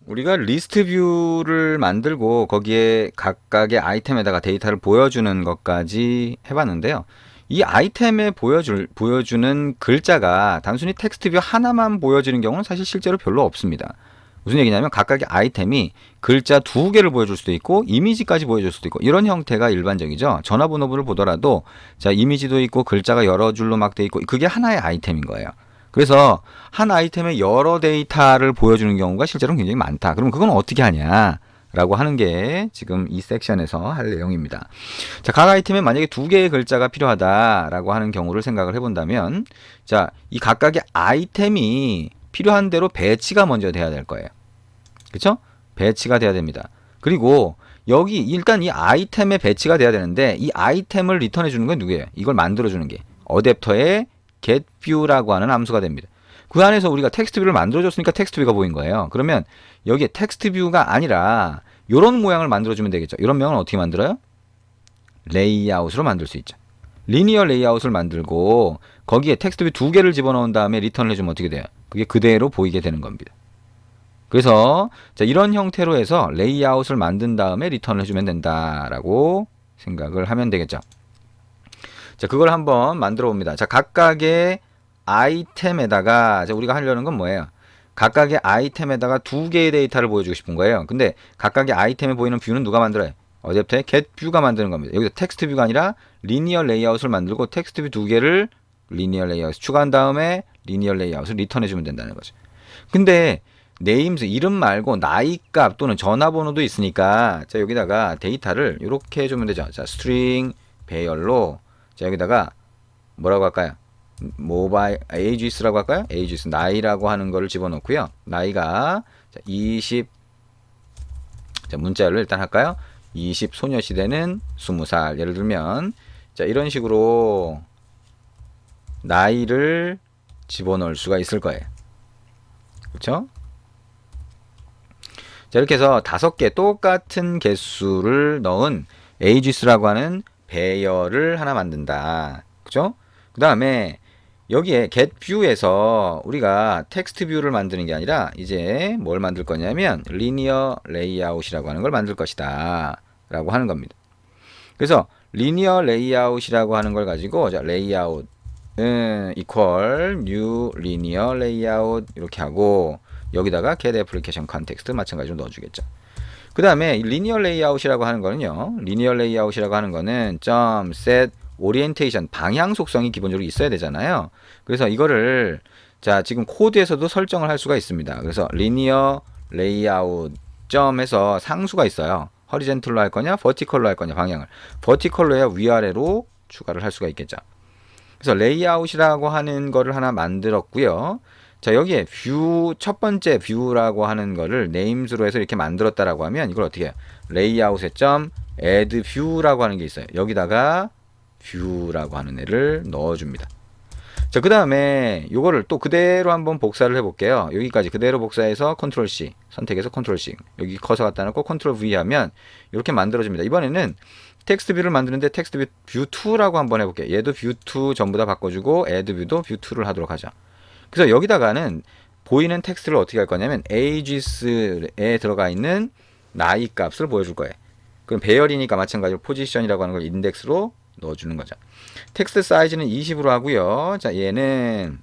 우리가 리스트 뷰를 만들고 거기에 각각의 아이템에다가 데이터를 보여주는 것까지 해봤는데요. 이 아이템에 보여주는 글자가 단순히 텍스트 뷰 하나만 보여지는 경우는 사실 실제로 별로 없습니다. 무슨 얘기냐면 각각의 아이템이 글자 두 개를 보여줄 수도 있고 이미지까지 보여줄 수도 있고 이런 형태가 일반적이죠. 전화번호부를 보더라도 자 이미지도 있고 글자가 여러 줄로 막 돼 있고 그게 하나의 아이템인 거예요. 그래서 한 아이템의 여러 데이터를 보여주는 경우가 실제로 굉장히 많다. 그럼 그건 어떻게 하냐? 라고 하는 게 지금 이 섹션에서 할 내용입니다. 자, 각 아이템에 만약에 두 개의 글자가 필요하다라고 하는 경우를 생각을 해본다면, 자, 이 각각의 아이템이 필요한 대로 배치가 먼저 돼야 될 거예요. 그쵸? 배치가 돼야 됩니다. 그리고 여기 일단 이 아이템의 배치가 돼야 되는데 이 아이템을 리턴해 주는 건 누구예요? 이걸 만들어 주는 게 어댑터의 getView라고 하는 함수가 됩니다. 그 안에서 우리가 텍스트뷰를 만들어 줬으니까 텍스트뷰가 보인 거예요. 그러면 여기에 텍스트뷰가 아니라 이런 모양을 만들어 주면 되겠죠. 이런 모양은 어떻게 만들어요? 레이아웃으로 만들 수 있죠. 리니어 레이아웃을 만들고 거기에 텍스트뷰 두 개를 집어넣은 다음에 리턴을 해주면 어떻게 돼요? 그게 그대로 보이게 되는 겁니다. 그래서 자, 이런 형태로 해서 레이아웃을 만든 다음에 리턴을 해주면 된다라고 생각을 하면 되겠죠. 자, 그걸 한번 만들어 봅니다. 자, 각각의 아이템에다가 자, 우리가 하려는 건 뭐예요? 각각의 아이템에다가 두 개의 데이터를 보여주고 싶은 거예요. 근데 각각의 아이템에 보이는 뷰는 누가 만들어요? 어제부터 getView가 만드는 겁니다. 여기서 텍스트뷰가 아니라 리니어 레이아웃을 만들고 텍스트뷰 두 개를 리니어 레이아웃 추가한 다음에 리니어 레이아웃을 리턴해주면 된다는 거죠. 근데 네임스 이름 말고 나이 값 또는 전화번호도 있으니까 자 여기다가 데이터를 이렇게 해주면 되죠. 자 스트링 배열로 자 여기다가 뭐라고 할까요? 모바일 ages라고 할까요? ages 나이라고 하는 거를 집어넣고요. 나이가 자, 20 자, 문자열로 일단 할까요? 20 소녀시대는 20살 예를 들면 자 이런 식으로 나이를 집어넣을 수가 있을 거예요. 그렇죠? 자, 이렇게 해서 5개 똑같은 개수를 넣은 ages라고 하는 배열을 하나 만든다. 그죠? 그 다음에 여기에 getView에서 우리가 텍스트 뷰를 만드는 게 아니라 이제 뭘 만들 거냐면 linear layout이라고 하는 걸 만들 것이다. 라고 하는 겁니다. 그래서 linear layout이라고 하는 걸 가지고 자, layout equal new linear layout 이렇게 하고 여기다가 get application context 마찬가지로 넣어주겠죠. 그 다음에 linear layout이라고 하는 거는요. linear layout이라고 하는 거는 .set orientation 방향 속성이 기본적으로 있어야 되잖아요. 그래서 이거를 자 지금 코드에서도 설정을 할 수가 있습니다. 그래서 linear layout 점에서 상수가 있어요. horizontal로 할 거냐, vertical로 할 거냐 방향을. vertical로 해야 위아래로 추가를 할 수가 있겠죠. 그래서 레이아웃이라고 하는 거를 하나 만들었고요. 자 여기에 뷰 첫 번째 뷰라고 하는 거를 네임스로 해서 이렇게 만들었다라고 하면 이걸 어떻게 해요? 레이아웃에 점 add view라고 하는 게 있어요. 여기다가 뷰라고 하는 애를 넣어줍니다. 자, 그 다음에 요거를 또 그대로 한번 복사를 해볼게요. 여기까지 그대로 복사해서 컨트롤 C 선택해서 컨트롤 C 여기 커서 갖다 놓고 컨트롤 V 하면 이렇게 만들어집니다. 이번에는 텍스트 뷰를 만드는데 텍스트 뷰 2라고 한번 해볼게요. 얘도 뷰 2 전부 다 바꿔주고 add 뷰도 뷰 2를 하도록 하죠. 그래서 여기다가는 보이는 텍스트를 어떻게 할 거냐면 ages에 들어가 있는 나이 값을 보여줄 거예요. 그럼 배열이니까 마찬가지로 포지션이라고 하는 걸 인덱스로 넣어주는 거죠. 텍스트 사이즈는 20으로 하고요. 자, 얘는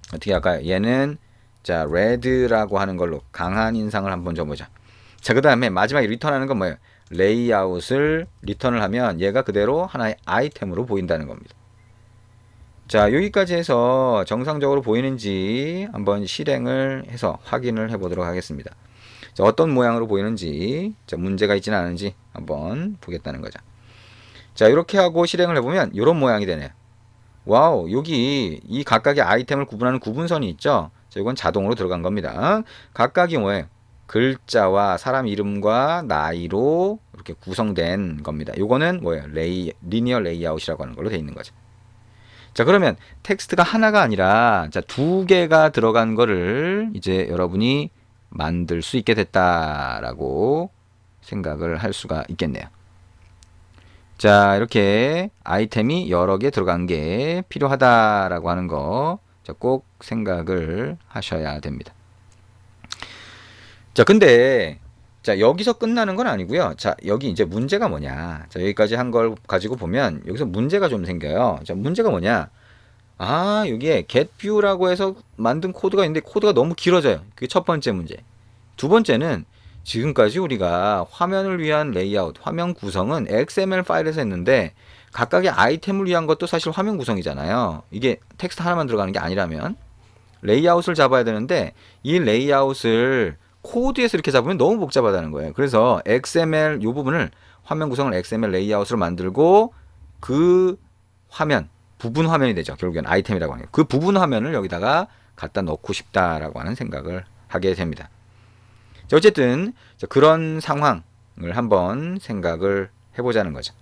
어떻게 할까요? 얘는 자, red라고 하는 걸로 강한 인상을 한번 줘보자. 자, 그 다음에 마지막에 리턴하는 건 뭐예요? 레이아웃을 리턴을 하면 얘가 그대로 하나의 아이템으로 보인다는 겁니다. 자, 여기까지 해서 정상적으로 보이는지 한번 실행을 해서 확인을 해보도록 하겠습니다. 자, 어떤 모양으로 보이는지, 자, 문제가 있지는 않은지 한번 보겠다는 거죠. 자, 이렇게 하고 실행을 해보면 이런 모양이 되네요. 와우, 여기 이 각각의 아이템을 구분하는 구분선이 있죠? 자, 이건 자동으로 들어간 겁니다. 각각이 뭐예요? 글자와 사람 이름과 나이로 이렇게 구성된 겁니다. 요거는 뭐예요? 리니어 레이아웃이라고 하는 걸로 되어 있는 거죠. 자, 그러면 텍스트가 하나가 아니라 자, 두 개가 들어간 거를 이제 여러분이 만들 수 있게 됐다라고 생각을 할 수가 있겠네요. 자, 이렇게 아이템이 여러 개 들어간 게 필요하다라고 하는 거 꼭 생각을 하셔야 됩니다. 자, 근데 자, 여기서 끝나는 건 아니고요. 자, 여기 이제 문제가 뭐냐. 자, 여기까지 한 걸 가지고 보면 여기서 문제가 좀 생겨요. 자, 문제가 뭐냐? 아, 여기에 getView라고 해서 만든 코드가 있는데 코드가 너무 길어져요. 그게 첫 번째 문제. 두 번째는 지금까지 우리가 화면을 위한 레이아웃, 화면 구성은 XML 파일에서 했는데 각각의 아이템을 위한 것도 사실 화면 구성이잖아요. 이게 텍스트 하나만 들어가는 게 아니라면 레이아웃을 잡아야 되는데 이 레이아웃을 코드에서 이렇게 잡으면 너무 복잡하다는 거예요. 그래서 XML 이 부분을 화면 구성을 XML 레이아웃으로 만들고 그 화면 부분 화면이 되죠. 결국엔 아이템이라고 하는 그 부분 화면을 여기다가 갖다 넣고 싶다라고 하는 생각을 하게 됩니다. 자, 어쨌든 그런 상황을 한번 생각을 해보자는 거죠.